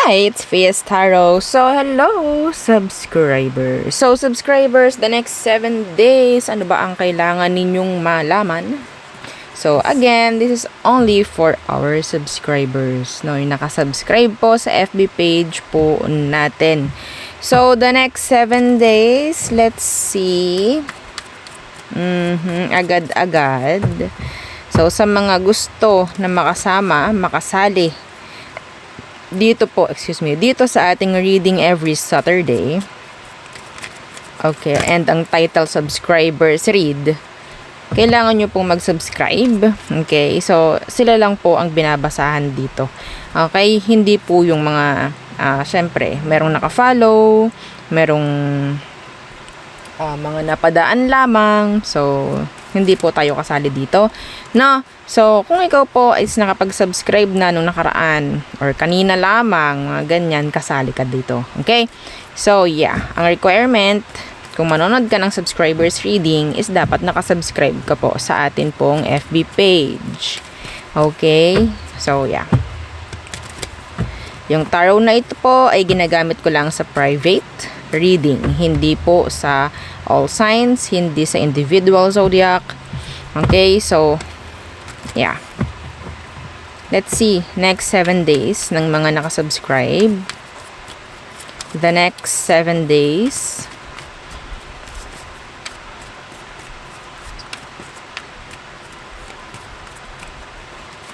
Hi, it's Fiestaro. So, hello, subscribers. So, subscribers, the next 7 days, ano ba ang kailangan ninyong malaman? So, again, this is only for our subscribers. No, yung nakasubscribe po sa FB page po natin. So, the next 7 days, let's see. Agad-agad. So, sa mga gusto na makasali, dito sa ating reading every Saturday. Okay, and ang title subscribers read. Kailangan nyo pong mag-subscribe. Okay, so sila lang po ang binabasahan dito. Okay, hindi po yung mga, syempre, merong naka-follow, merong mga napadaan lamang. So, hindi po tayo kasali dito. No? So, kung ikaw po is nakapag-subscribe na nung nakaraan or kanina lamang, mga ganyan, kasali ka dito. Okay? So, yeah. Ang requirement, kung manonood ka ng subscribers reading, is dapat nakasubscribe ka po sa atin pong FB page. Okay? So, yeah. Yung tarot na ito po ay ginagamit ko lang sa private reading. Hindi po sa all signs, hindi sa individual zodiac. Okay, so yeah. Let's see next 7 days ng mga nakasubscribe. The next 7 days.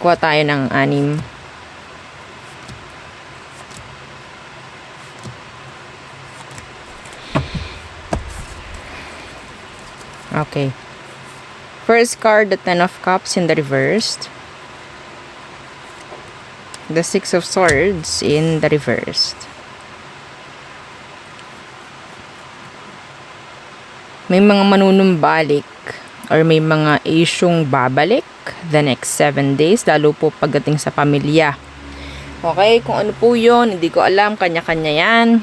Kuha tayo ng 6. Okay. First card, the 10 of Cups in the reversed. The 6 of Swords in the reversed. May mga manunumbalik or may mga isyung babalik the next 7 days, lalo po pagdating sa pamilya. Okay, kung ano po yun, hindi ko alam, kanya-kanya yan.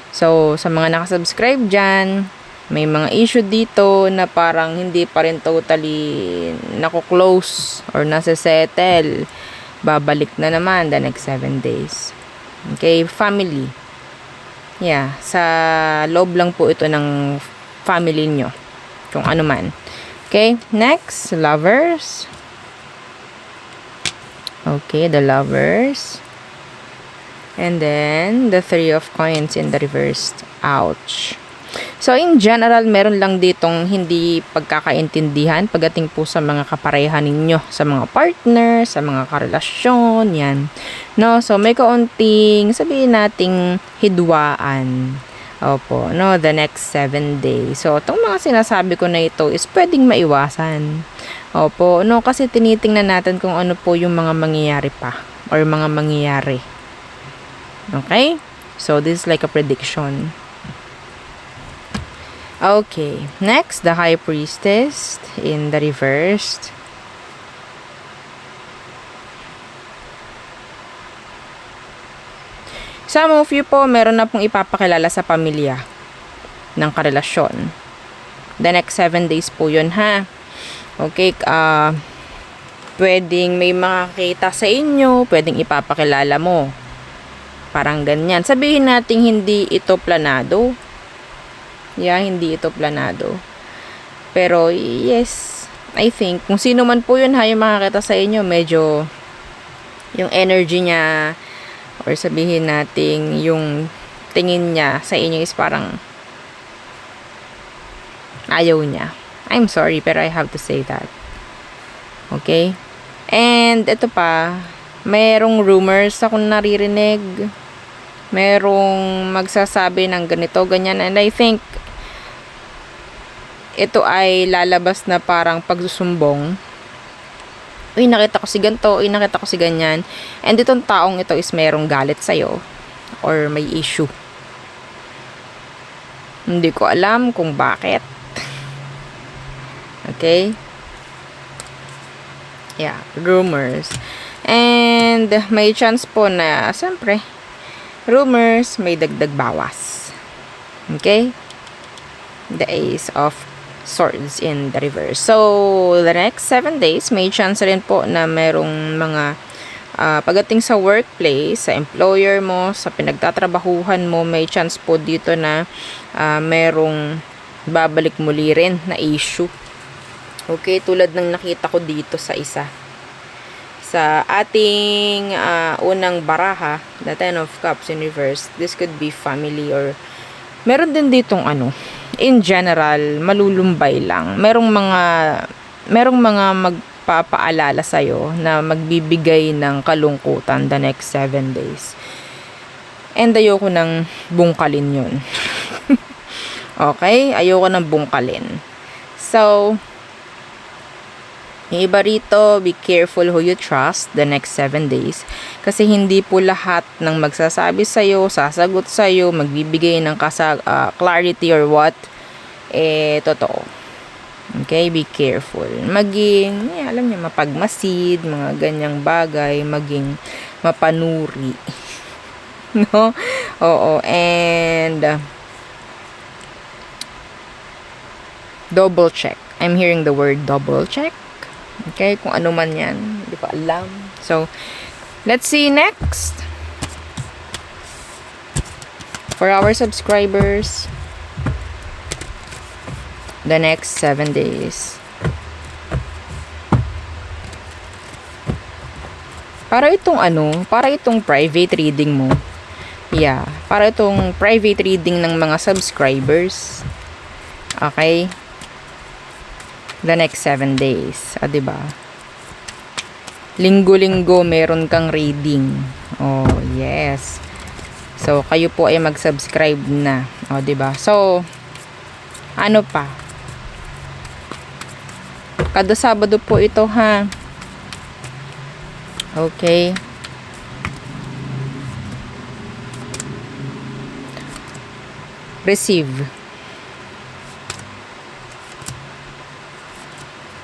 So, sa mga nakasubscribe dyan, may mga issue dito na parang hindi pa rin totally nako-close or nasa-settle. Babalik na naman the next 7 days. Okay, family. Yeah, sa loob lang po ito ng family nyo. Kung ano man. Okay, next, lovers. Okay, the lovers. And then, the 3 of Coins in the reversed. Ouch. So, in general, meron lang ditong hindi pagkakaintindihan pagdating po sa mga kaparehan ninyo, sa mga partner, sa mga karelasyon, yan. No? So, may kaunting, sabihin nating hidwaan. Opo, no? The next 7 days. So, itong mga sinasabi ko na ito is pwedeng maiwasan. Opo, no? Kasi tinitingnan natin kung ano po yung mga mangyayari pa or mga mangyayari. Okay? So, this is like a prediction. Okay, next, the High Priestess in the reversed. Some of you po, meron na pong ipapakilala sa pamilya ng karelasyon. The next 7 days po yun, ha? Okay, pwedeng may makakita sa inyo, pwedeng ipapakilala mo. Parang ganyan. Sabihin natin hindi ito planado. Yeah, hindi ito planado. Pero, yes, I think, kung sino man po yun, yung makakita sa inyo, medyo, yung energy niya, or sabihin natin, yung tingin niya sa inyo is parang, ayaw niya. I'm sorry, pero I have to say that. Okay? And, ito pa, merong rumors akong naririnig, merong magsasabi ng ganito, ganyan, and I think, ito ay lalabas na parang pagsusumbong. Uy, nakita ko si ganito. Uy, nakita ko si ganyan. And itong taong ito is merong galit sa'yo. Or may issue. Hindi ko alam kung bakit. Okay? Yeah, rumors. And may chance po na, siyempre, rumors, may dagdag bawas. Okay? The Ace of Swords in the reverse. So, the next 7 days, may chance rin po na merong mga pagdating sa workplace, sa employer mo, sa pinagtatrabahuhan mo, may chance po dito na merong babalik muli rin na issue. Okay, tulad ng nakita ko dito sa isa. Sa ating unang baraha, the Ten of Cups in reverse, this could be family or meron din ditong in general, malulumbay lang. Merong mga magpapaalala sa'yo na magbibigay ng kalungkutan the next 7 days. And ayoko nang bungkalin yun. Okay? Ayoko nang bungkalin. So, yung iba rito, be careful who you trust the next 7 days. Kasi hindi po lahat ng magsasabi sa'yo, sasagot sa'yo, magbibigay ng clarity or what, totoo. Okay, be careful. Maging, alam niyo, mapagmasid, mga ganyang bagay, maging mapanuri. No? Oo, and double check. I'm hearing the word double check. Okay, kung ano man yan, hindi ko alam. So, let's see next. For our subscribers, the next 7 days. Para itong private reading mo. Yeah, para itong private reading ng mga subscribers. Okay? The next 7 days. Diba? Linggo-linggo meron kang reading. Oh, yes. So, kayo po ay mag-subscribe na. Diba? So, ano pa? Kada Sabado po ito, ha? Okay. Receive.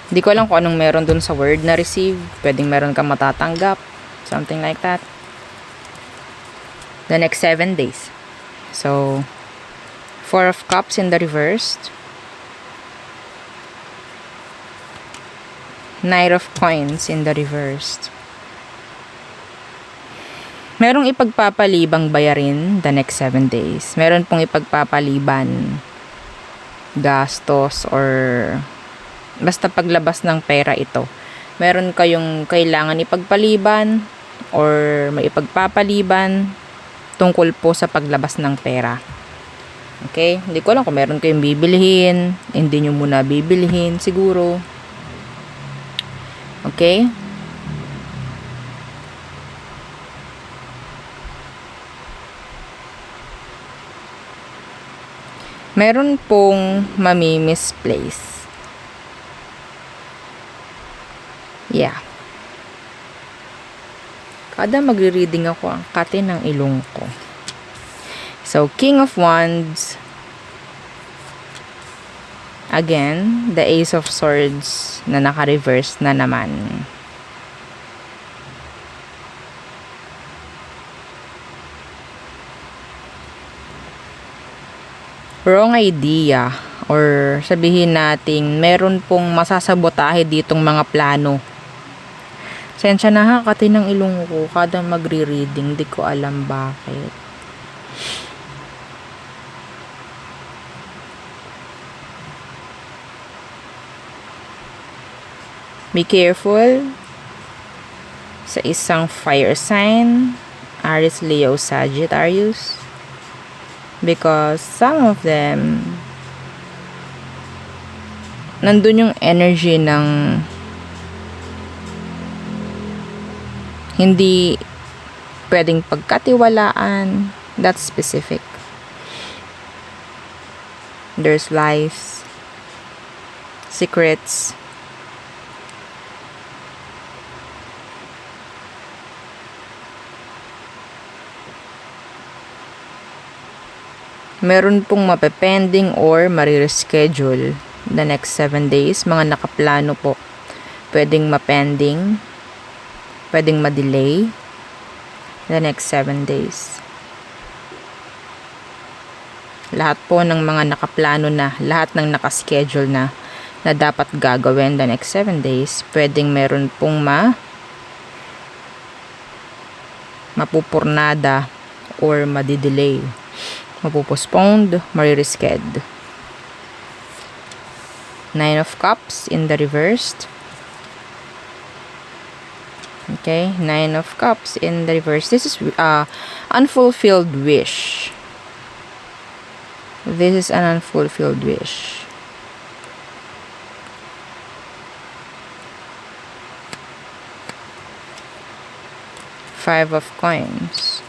Hindi ko alam kung anong meron dun sa word na receive. Pwedeng meron kang matatanggap. Something like that. The next 7 days. So, 4 of Cups in the reversed. Knight of Coins in the reversed. Merong ipagpapalibang bayarin the next 7 days. Meron pong ipagpapaliban gastos or basta paglabas ng pera ito. Meron kayong kailangan ipagpaliban or may ipagpapaliban tungkol po sa paglabas ng pera. Okay? Hindi ko alam kung meron kayong bibilhin, hindi nyo muna bibilhin siguro. Okay? Meron pong mami-misplace. Yeah. Kada magre-reading ako, ang kate ng ilong ko. So, King of Wands. Again, the Ace of Swords na naka-reverse na naman. Wrong idea. Or sabihin natin, meron pong masasabotahe ditong mga plano. Sensya na ha, kati ng ilong ko kada magre-reading, di ko alam bakit. Be careful sa isang fire sign, Aries, Leo, Sagittarius, because some of them nandun yung energy ng hindi pwedeng pagkatiwalaan. That's specific. There's lies, secrets, meron pong mapepending or marireschedule the next 7 days. Mga nakaplano po, pwedeng mapending, pwedeng madelay the next 7 days. Lahat po ng mga nakaplano na, lahat ng nakaschedule na dapat gagawin the next 7 days, pwedeng meron pong mapupurnada or madidelay, mapupostponed, maririsked. Nine of Cups in the reversed. Okay, Nine of Cups in the reverse. This is unfulfilled wish. This is an unfulfilled wish. Five of Coins.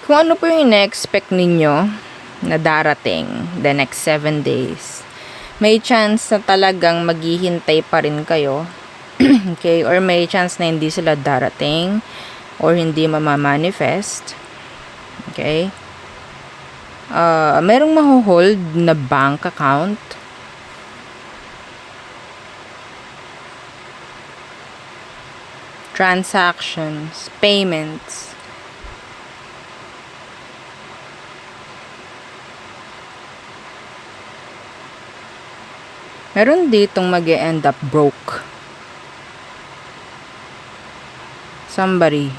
Kung ano po yung ina-expect ninyo na darating the next 7 days, may chance na talagang maghihintay pa rin kayo. Okay? Or may chance na hindi sila darating or hindi mamamanifest. Okay? Merong mahuhold na bank account. Transactions, payments. Meron ditong mag-e-end up broke. Somebody.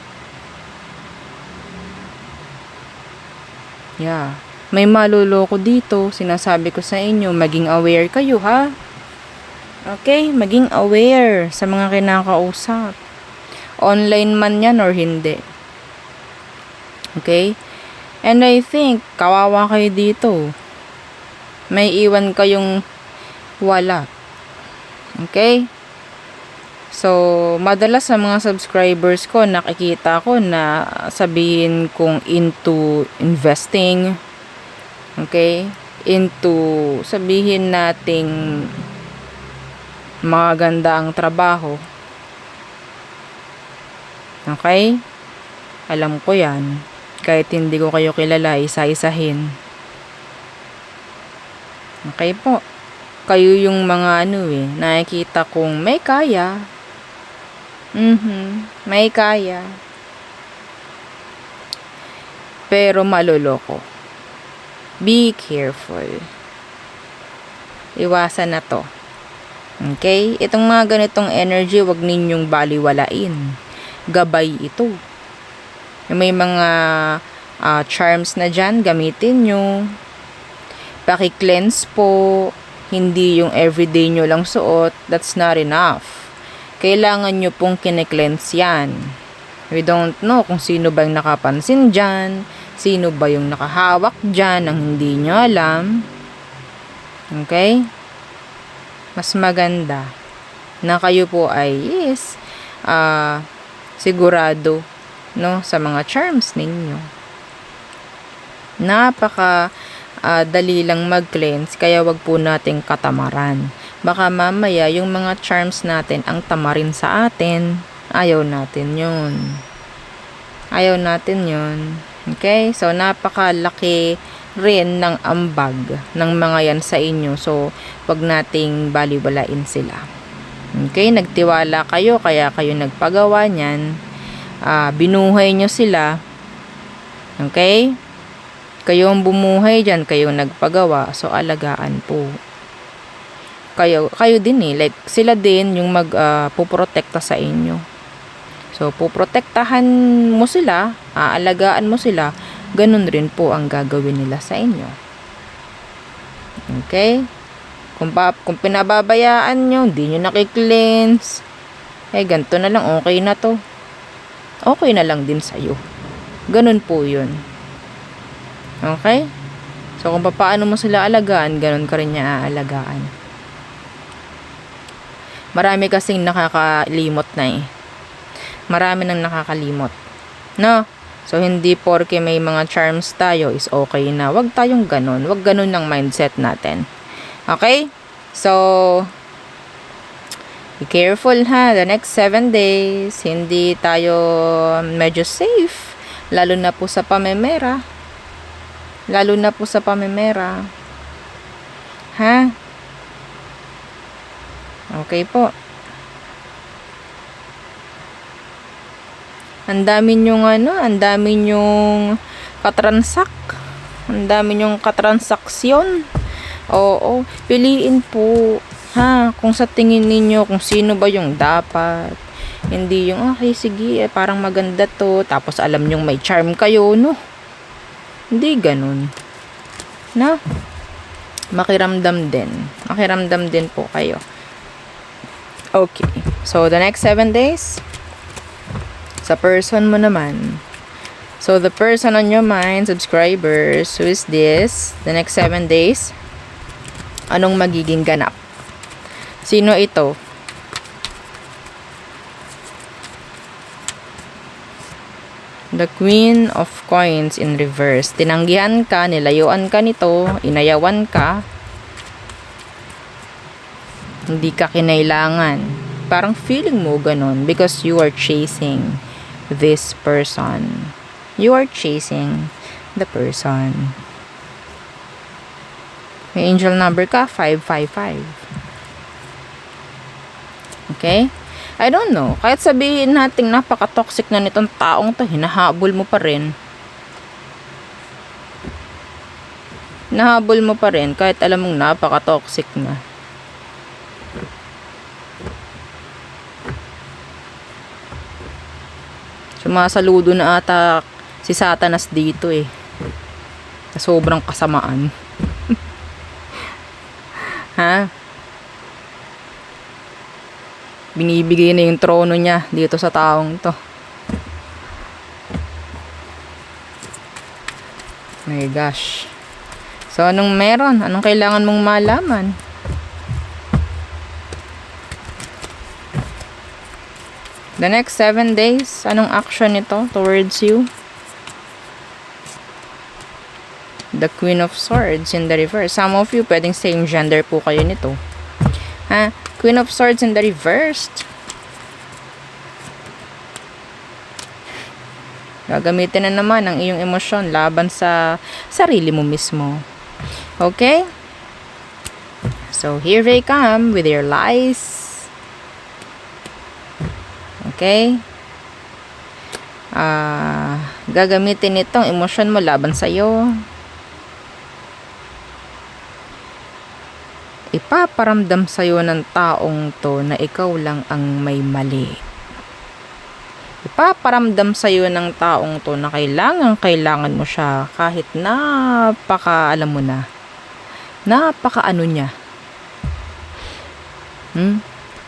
Yeah. May maluloko dito. Sinasabi ko sa inyo, maging aware kayo, ha? Okay? Maging aware sa mga kinakausap. Online man yan or hindi. Okay? And I think, kawawa kayo dito. May iwan kayong wala. Okay? So, madalas sa mga subscribers ko, nakikita ko na sabihin kong into investing. Okay? Into, sabihin nating maganda ang trabaho. Okay? Alam ko yan. Kahit hindi ko kayo kilala, isa-isahin. Okay po. Kayo yung mga nakikita kong may kaya. May kaya. Pero maloloko. Be careful. Iwasan na to. Okay? Itong mga ganitong energy, wag ninyong baliwalain. Gabay ito. May mga charms na dyan, gamitin nyo. Paki-cleanse po. Hindi yung everyday nyo lang suot, that's not enough. Kailangan nyo pong kine-cleanse yan. We don't know kung sino ba yung nakapansin dyan, sino ba yung nakahawak dyan ang hindi nyo alam. Okay? Mas maganda na kayo po ay sigurado sa mga charms ninyo. Napaka dali lang mag-cleanse, kaya wag po nating katamaran. Baka mamaya yung mga charms natin ang tamarin sa atin. Ayaw natin yun. Ayaw natin yun. Okay? So, napakalaki rin ng ambag ng mga yan sa inyo. So, wag nating baliwalain sila. Okay? Nagtiwala kayo, kaya kayo nagpagawa niyan. Binuhay nyo sila. Okay? Kayo ang bumuhay dyan, kayo nagpagawa, so alagaan po. Kayo din like sila din yung puprotekta sa inyo. So, puprotektahan mo sila, aalagaan mo sila, ganun rin po ang gagawin nila sa inyo. Okay? Kung pinababayaan nyo, hindi nyo nakikleanse, ganito na lang, okay na to. Okay na lang din sa'yo. Ganun po yun. Okay? So, kung paano mo sila alagaan, ganun ka rin niya aalagaan. Marami kasing nakakalimot na Marami nang nakakalimot. No? So, hindi porke may mga charms tayo is okay na. Wag tayong ganun. Wag ganun ang mindset natin. Okay? So, be careful ha. The next 7 days, hindi tayo medyo safe. Lalo na po sa pamemera. Ha? Okay po. Ang dami nyong katransaksyon. Oo, piliin po. Ha, kung sa tingin ninyo kung sino ba yung dapat. Hindi yung, okay, sige, parang maganda to. Tapos alam nyong may charm kayo, no? Hindi ganun. Na? Makiramdam din. Makiramdam din po kayo. Okay. So, the next 7 days, sa person mo naman. So, the person on your mind, subscribers, who is this? The next 7 days, anong magiging ganap? Sino ito? The Queen of Coins in reverse. Tinanggihan ka, nilayuan ka nito, inayawan ka. Hindi ka kinailangan. Parang feeling mo ganun because you are chasing this person. You are chasing the person. May angel number ka, 555. Okay? I don't know. Kahit sabihin natin napaka-toxic na nitong taong to, hinahabol mo pa rin. Hinahabol mo pa rin kahit alam mong napaka-toxic na. Sumasaludo na ata si Satanas dito eh. Sa sobrang kasamaan. Ha? Binibigay na yung trono niya dito sa taong to. My gosh. So, anong meron? Anong kailangan mong malaman? The next 7 days, anong action nito towards you? The Queen of Swords in the reverse. Some of you, pwedeng same gender po kayo nito. Ha? Queen of Swords in the reversed. Gagamitin na naman ang iyong emosyon laban sa sarili mo mismo. Okay? So, here they come with their lies. Okay? Gagamitin itong emosyon mo laban sa'yo. Ipaparamdam sa'yo ng taong to na ikaw lang ang may mali. Ipaparamdam sa'yo ng taong to na kailangan mo siya kahit alam mo na, napaka-ano niya.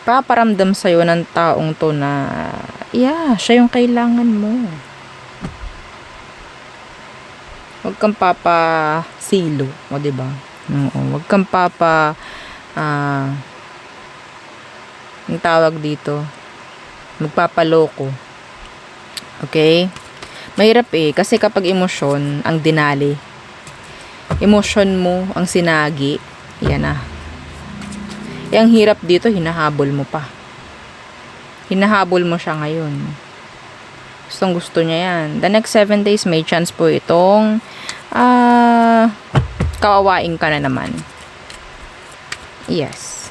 Ipaparamdam sa'yo ng taong to na, siya yung kailangan mo. Huwag kang papasilo, o diba? Oo, huwag kang yung tawag dito, magpapaloko. Okay? Mahirap kasi kapag emosyon ang dinali, emosyon mo ang sinagi, yan na. Ang hirap dito, hinahabol mo pa. Hinahabol mo siya ngayon. Gustong gusto niya yan. The next 7 days, may chance po itong kawawain ka na naman. Yes.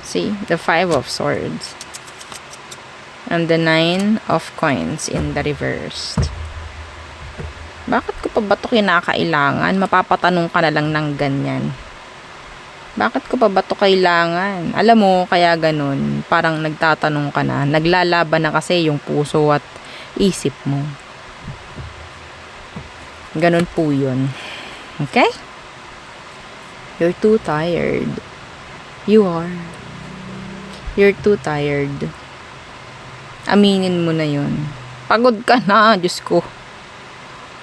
See, the 5 of Swords. And the 9 of Coins in the reversed. Bakit ko pa ba ito kinakailangan? Mapapatanong ka na lang ng ganyan. Bakit ko pa ba ito kailangan? Alam mo, kaya ganun. Parang nagtatanong ka na. Naglalaban na kasi yung puso at isip mo. Ganun po yun. Okay? You're too tired. You are. You're too tired. Aminin mo na yun. Pagod ka na, Diyos ko.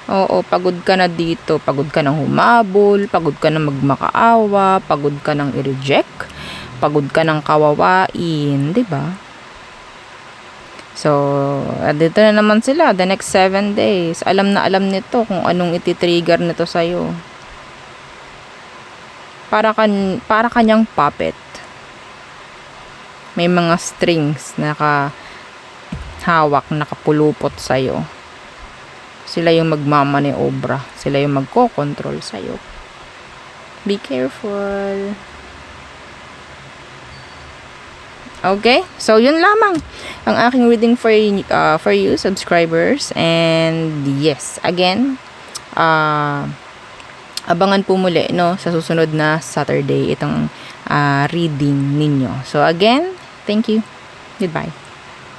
Oo, pagod ka na dito. Pagod ka ng humabol. Pagod ka ng magmakaawa. Pagod ka ng i-reject. Pagod ka ng kawawain. Diba? So, dito na naman sila. The next 7 days. Alam na alam nito kung anong iti-trigger nito sa'yo. Para kanyang puppet. May mga strings na nakahawak, nakapulupot sa'yo. Sila yung magmamaneobra. Sila yung magko-control sa'yo. Be careful. Okay? So, yun lamang ang aking reading for you, subscribers. And, yes, again, abangan po muli, no, sa susunod na Saturday itong reading ninyo. So again, thank you. Goodbye.